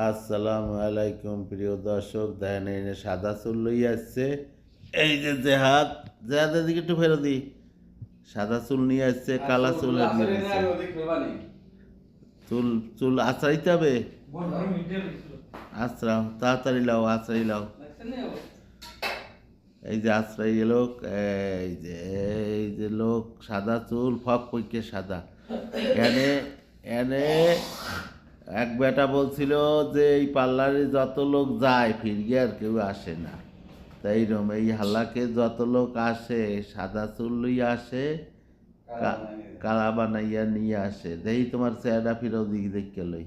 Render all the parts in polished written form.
আসসালামু আলাইকুম প্রিয় দর্শক, দেখেন এই যে সাদা চুল লইয়া আসছে। এই যে জেহাদ, জেহাদের দিকে একটু ফেরত দিই। সাদা চুল নিয়ে আসছে, কালা চুল নিয়ে আসছে। চুল চুল আঁচড়াইতে হবে। আঁচড়াও, তাড়াতাড়ি লাও, আঁচড়াই লাও। এই যে আশ্রয় লোক, এই যে লোক, সাদা চুল, ফক পইকে সাদা। এনে এনে এক বেটা বলছিল যে এই পার্লারে যত লোক যায় ফিরিয়ে আর কেউ আসে না। তাই রকম এই হাল্লাকে যত লোক আসে সাদা চুল লইয়া আসে, কালা বানাইয়া নিয়ে আসে। দেখি তোমার চেহারা ফিরেও দিকে দেখে লই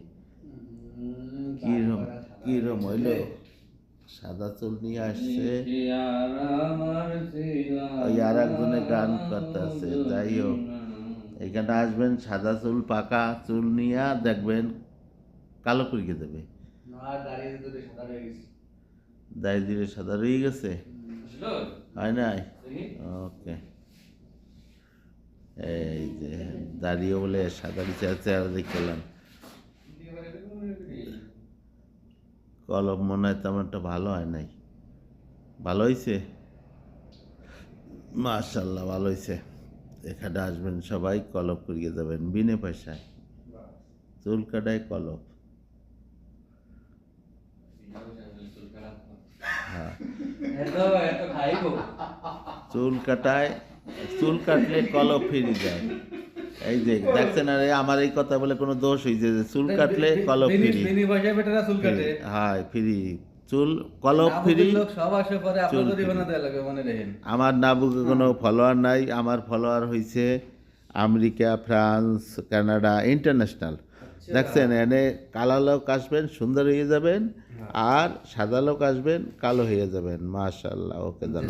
কিরম কিরম হইল। সাদা চুল নিয়ে আসছে, ওই আর একজনে গান করতেছে। যাই হোক, এখানে আসবেন, সাদা চুল পাকা চুল নিয়ে দেখবেন কালো করিয়ে দেবে। দাড়ি দিলে সাদা রয়ে গেছে, হয় নাই? ওকে, এই যে দাঁড়িয়ে বলে সাদা চেহারা দেখলাম। কলম মনে হয় তেমন একটা ভালো হয় নাই। ভালো হয়েছে, মাশাল্লাহ ভালো হয়েছে। এখানে আসবেন সবাই, কলপ করিয়ে যাবেন বিনে পয়সায়। চুল কাটায় কলপ। হ্যাঁ, চুল কাটায়, চুল কাটলে কলপ ফিরে যায়। এই যে দেখছেন, আরে আমার এই কথা বলে কোনো দোষ হয়েছে যে চুল কাটলে কলপ ফিরি। হ্যাঁ, ফিরি চুল কলপ ফিরি। আমার নাবুকে কোনো ফলোয়ার নাই, আমার ফলোয়ার হয়েছে আমেরিকা, ফ্রান্স, কানাডা, ইন্টারন্যাশনাল। দেখছেন, এনে কালা লোক আসবেন সুন্দর হয়ে যাবেন, আর সাদা লোক আসবেন কালো হয়ে যাবেন। মাশাআল্লাহ, ওকে জানা।